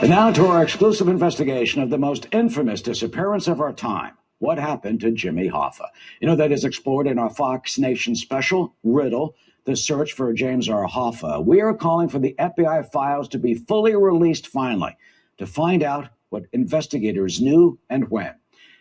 And now to our exclusive investigation of the most infamous disappearance of our time. What happened to Jimmy Hoffa? You know, that is explored in our Fox Nation special, Riddle, the search for James R. Hoffa. We are calling for the FBI files to be fully released finally to find out what investigators knew and when.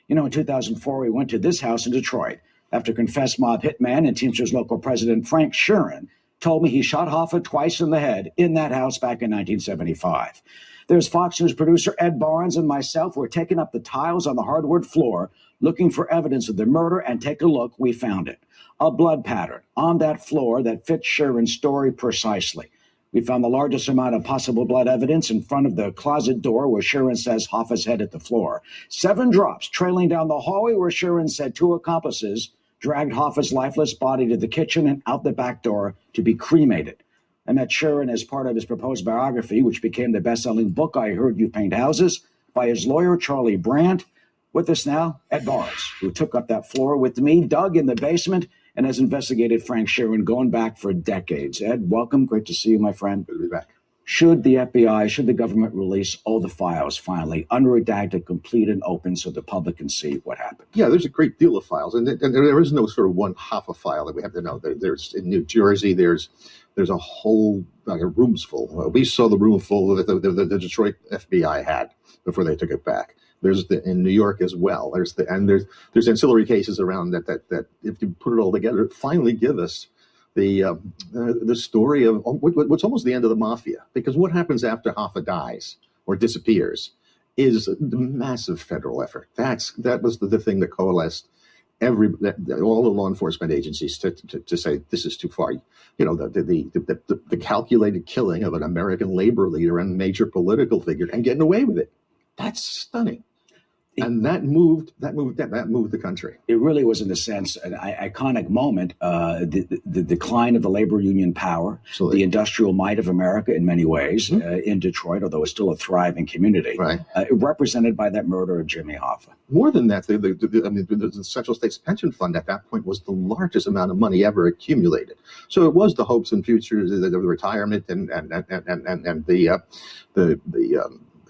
You know, in 2004, we went to this house in Detroit after confessed mob hitman and Teamsters local president Frank Sheeran told me he shot Hoffa twice in the head in that house back in 1975. There's Fox News producer Ed Barnes and myself. We're taking up the tiles on the hardwood floor, looking for evidence of the murder, and take a look. We found it. A blood pattern on that floor that fits Sheeran's story precisely. We found the largest amount of possible blood evidence in front of the closet door where Sheeran says Hoffa's head hit the floor. 7 drops trailing down the hallway where Sheeran said 2 accomplices dragged Hoffa's lifeless body to the kitchen and out the back door to be cremated. I met Sheeran as part of his proposed biography, which became the best-selling book, I Heard You Paint Houses, by his lawyer, Charlie Brandt. With us now, Ed Barnes, who took up that floor with me, dug in the basement, and has investigated Frank Sheeran going back for decades. Ed, welcome. Great to see you, my friend. Good to be back. Should the FBI, should the government release all the files finally, unredacted, complete, and open so the public can see what happened? Yeah, there's a great deal of files, and there is no sort of one Hoffa file that we have to know. There's in New Jersey, there's a whole rooms full. We saw the room full that the Detroit FBI had before they took it back. There's in New York as well. There's ancillary cases around that if you put it all together, finally give us the story of what's almost the end of the mafia. Because what happens after Hoffa dies or disappears is the massive federal effort. That was the thing that coalesced all the law enforcement agencies to say this is too far. You know, the calculated killing of an American labor leader and major political figure and getting away with it. That's stunning. And that moved the country. It really was, in a sense, an iconic moment. The decline of the labor union power, Absolutely. The industrial might of America in many ways, in Detroit, although it's still a thriving community, right. Represented by that murder of Jimmy Hoffa. More than that, the Central States Pension Fund at that point was the largest amount of money ever accumulated. So it was the hopes and futures of the retirement and the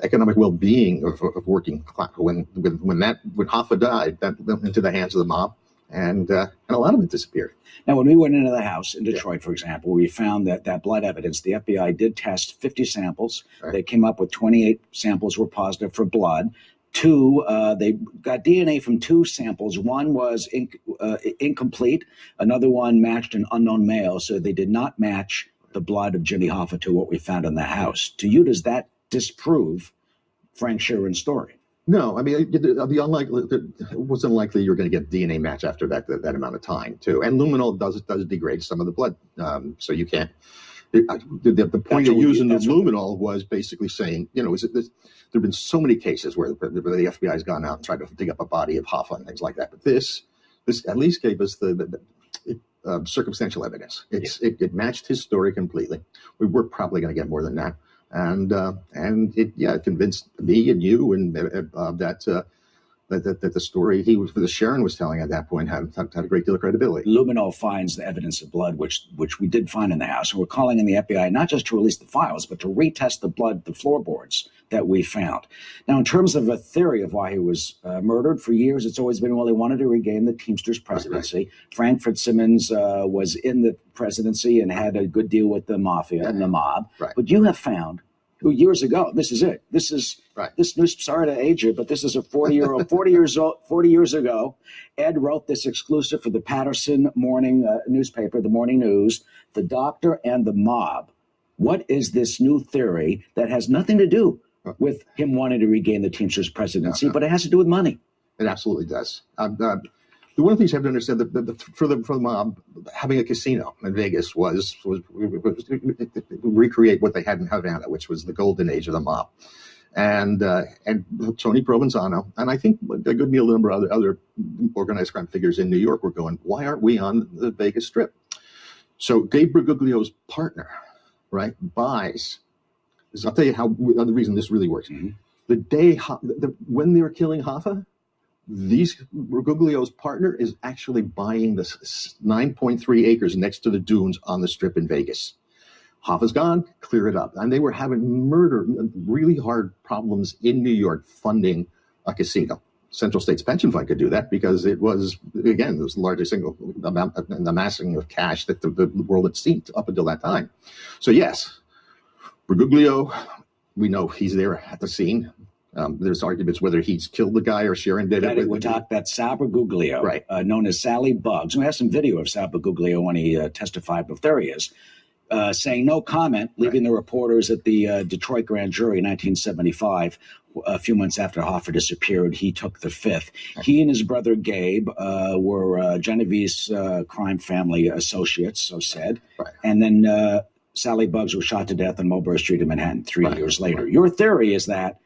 economic well-being of working class. When Hoffa died, that went into the hands of the mob, and a lot of it disappeared. Now, when we went into the house in Detroit, for example, we found that blood evidence, the FBI did test 50 samples. Right. They came up with 28 samples were positive for blood. 2, they got DNA from 2 samples. One was incomplete. Another one matched an unknown male, so they did not match the blood of Jimmy Hoffa to what we found in the house. To you, does that disprove Frank Sheeran's story? No, I mean, it was unlikely you're going to get DNA match after that amount of time, too. And luminol does degrade some of the blood, so you can't. The point of using the luminol was basically saying, you know, there have been so many cases where the FBI has gone out and tried to dig up a body of Hoffa and things like that, but this at least gave us the circumstantial evidence. It matched his story completely. We were probably going to get more than that. And it convinced me and you and that the story the Sheeran was telling at that point had a great deal of credibility. Luminol finds the evidence of blood, which we did find in the house. And we're calling in the FBI not just to release the files, but to retest the floorboards that we found. Now, in terms of a theory of why he was murdered, for years it's always been, well, he wanted to regain the Teamsters presidency. Right. Frank Fitzsimmons was in the presidency and had a good deal with the mafia and the mob. Right. But you have found years ago, this is it. This is right. This news. Sorry to age you, but this is a 40 years ago. Ed wrote this exclusive for the Patterson morning newspaper, the Morning News. The Doctor and the Mob. What is this new theory that has nothing to do with him wanting to regain the Teamsters presidency, but it has to do with money? It absolutely does. One of the things you have to understand that for the mob, having a casino in Vegas was recreate what they had in Havana, which was the golden age of the mob, and Tony Provenzano, and I think a good number of other organized crime figures in New York were going, why aren't we on the Vegas Strip? So Gabe Bergoglio's partner, right, buys. I'll tell you the reason this really works. Mm-hmm. The day when they were killing Hoffa, Bergoglio's partner is actually buying this 9.3 acres next to the dunes on the Strip in Vegas. Hoffa's gone, clear it up. And they were having really hard problems in New York funding a casino. Central States Pension Fund could do that because it was the largest single amassing of cash that the world had seen up until that time. So yes, Bergoglio, we know he's there at the scene. There's arguments whether he's killed the guy or Sharon did it. We talked that Sal Bergoglio, right, known as Sally Bugs. We have some video of Sal Bergoglio when he testified, but there he is, saying no comment, leaving the reporters at the Detroit grand jury in 1975. A few months after Hoffa disappeared, he took the fifth. He and his brother Gabe were Genevieve's crime family associates, so said. Right. And then Sally Bugs was shot to death on Mulberry Street in Manhattan 3 years later. Your theory is that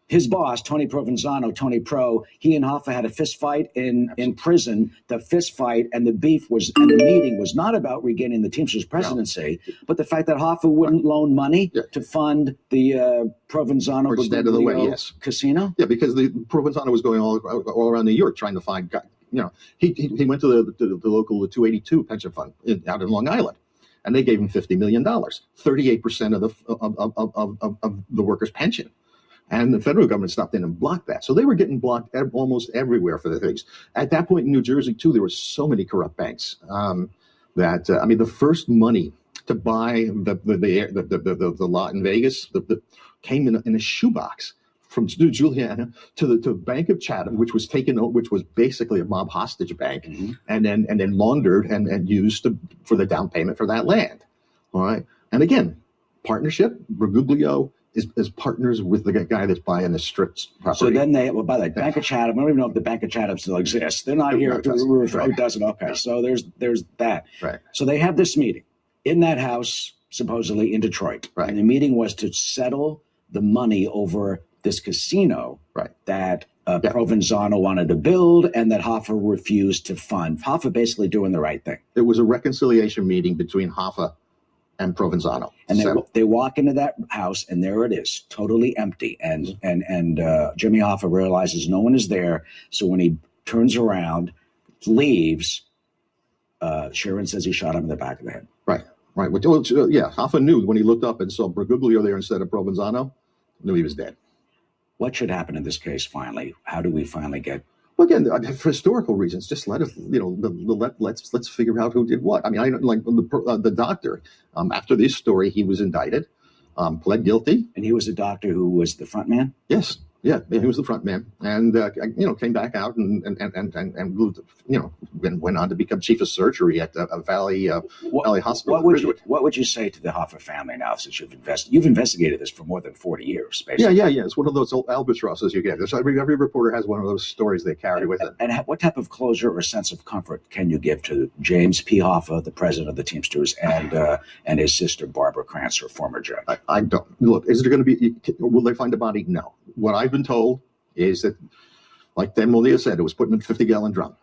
his boss, Tony Provenzano, Tony Pro, he and Hoffa had a fist fight in prison. The fist fight and the beef and the meeting was not about regaining the Teamsters presidency, but the fact that Hoffa wouldn't loan money to fund the Provenzano casino. Yeah, because the Provenzano was going all around New York trying to find, he went to the local 282 pension fund out in Long Island. And they gave him $50 million, 38% of the workers' pension. And the federal government stopped in and blocked that. So they were getting blocked almost everywhere for the things. At that point in New Jersey, too, there were so many corrupt banks the first money to buy the lot in Vegas came in a shoebox from Juliana to the Bank of Chatham, which was basically a mob hostage bank, and then laundered and used for the down payment for that land. All right, and again, partnership. Bergoglio is partners with the guy that's buying the strips property. So then by the way, Bank of Chatham, I don't even know if the Bank of Chatham still exists. They're not here to roof. Who doesn't? Okay, so there's that. Right. So they have this meeting in that house, supposedly in Detroit. Right. And the meeting was to settle the money over this casino that Provenzano wanted to build and that Hoffa refused to fund. Hoffa basically doing the right thing. It was a reconciliation meeting between Hoffa and Provenzano. And they walk into that house, and there it is, totally empty. And Jimmy Hoffa realizes no one is there. So when he turns around, leaves, Sharon says he shot him in the back of the head. Right. Well, yeah, Hoffa knew when he looked up and saw Bergoglio there instead of Provenzano, knew he was dead. What should happen in this case finally? How do we finally get... Well, again, for historical reasons, just let us, let's figure out who did what. I mean, I like the doctor. After this story, he was indicted, pled guilty, and he was a doctor who was the front man. Yes, yeah, he was the front man, and came back out and went on to become chief of surgery at Valley Hospital. What would you say to the Hoffa family now, since you've investigated this for more than 40 years, basically? Yeah. It's one of those old albatrosses you get. Every reporter has one of those stories they carry with them. And what type of closure or sense of comfort can you give to James P. Hoffa, the president of the Teamsters, and his sister Barbara Krantz, her former judge? I don't. Look, is there going to be? Will they find a body? No. What I've been told is that, like Malia said, it was put in a 50-gallon drum.